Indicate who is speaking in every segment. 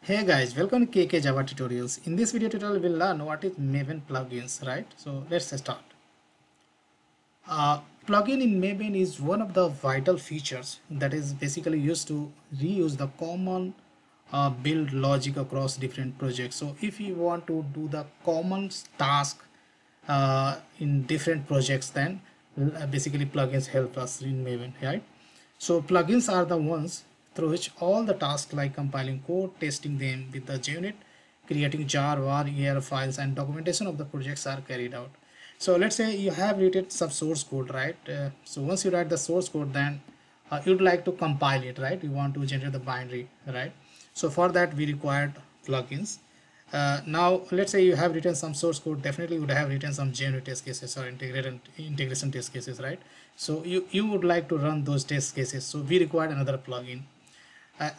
Speaker 1: Hey guys, welcome to KK Java Tutorials. In this video tutorial, we'll learn what is Maven plugins, right? So let's start. Plugin in Maven is one of the vital features that is basically used to reuse the common build logic across different projects. So if you want to do the common task in different projects, then basically plugins help us in Maven, right? So plugins are the ones through which all the tasks like compiling code, testing them with the JUnit, creating jar, var, ER files, and documentation of the projects are carried out. So let's say you have written some source code, right? So once you write the source code, then you'd like to compile it, right? You want to generate the binary, right? So for that we required plugins. Now let's say you have written some source code, definitely you would have written some JUnit test cases or integration test cases, right? So you would like to run those test cases, so we required another plugin.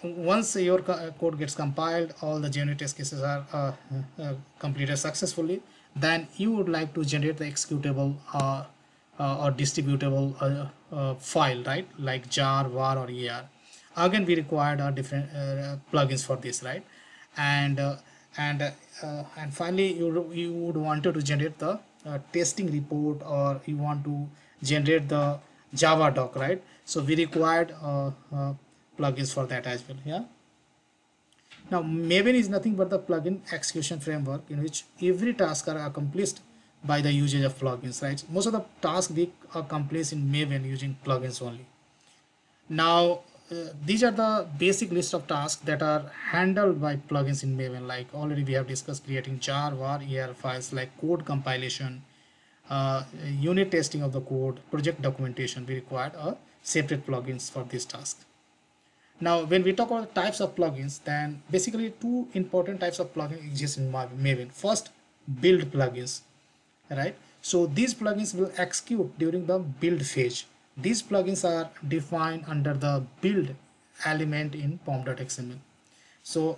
Speaker 1: Once your code gets compiled, all the JUnit test cases are completed successfully, then you would like to generate the executable or distributable file, right? Like jar, var, or ER. Again, we required different plugins for this, right? And uh, and and finally, you would want to generate the testing report, or you want to generate the Java doc, right? So we required plugins for that as well. Yeah. Now Maven is nothing but the plugin execution framework in which every task are accomplished by the usage of plugins, right? Most of the tasks we accomplish in Maven using plugins only. Now these are the basic list of tasks that are handled by plugins in Maven. Like already we have discussed, creating jar, var, ER files, like code compilation, unit testing of the code, project documentation. We required a separate plugins for this task. Now, when we talk about types of plugins, then basically two important types of plugins exist in Maven. First, build plugins, right? So these plugins will execute during the build phase. These plugins are defined under the build element in pom.xml. So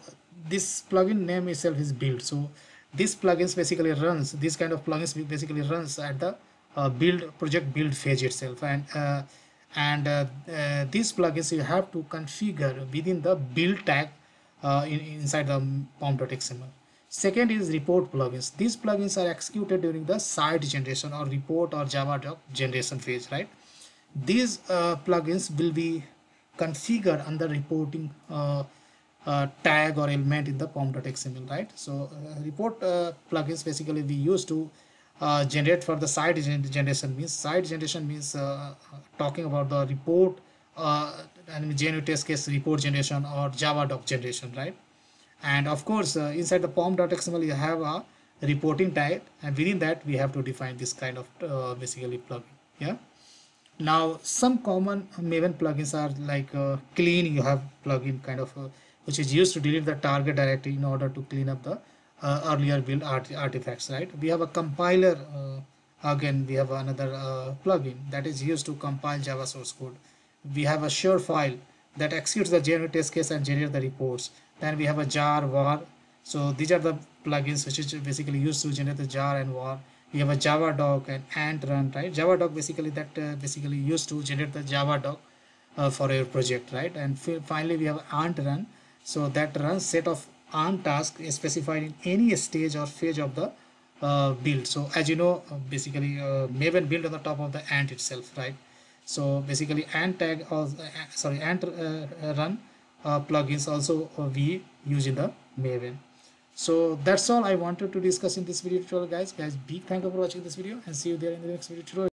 Speaker 1: this plugin name itself is build. So this plugins basically runs, this kind of plugins basically runs at the build project build phase itself, and these plugins you have to configure within the build tag inside the pom.xml. Second is report plugins. These plugins are executed during the site generation or report or Java doc generation phase, right? These plugins will be configured under reporting tag or element in the pom.xml, right? So report plugins basically we use to generate for the site generation. Means site generation means talking about the report and GNU test case report generation or Java doc generation, right? And of course inside the pom.xml you have a reporting type, and within that we have to define this kind of basically plugin. Yeah. Now some common Maven plugins are like clean. You have plugin kind of which is used to delete the target directory in order to clean up the earlier build artifacts, right? We have a compiler. Again we have another plugin that is used to compile Java source code. We have a sure file that executes the GNU test case and generates the reports. Then we have a jar, var. So these are the plugins which is basically used to generate the jar and var. We have a Java doc and ant run, right? Java doc basically that basically used to generate the Java doc for your project, right? And finally we have ant run. So that runs set of ant tasks specified in any stage or phase of the build. So as you know, basically Maven built on the top of the ant itself, right? So basically ant tag or sorry ant run plugins also we use in the Maven. So that's all I wanted to discuss in this video tutorial, guys. Big thank you for watching this video, and see you there in the next video tutorial.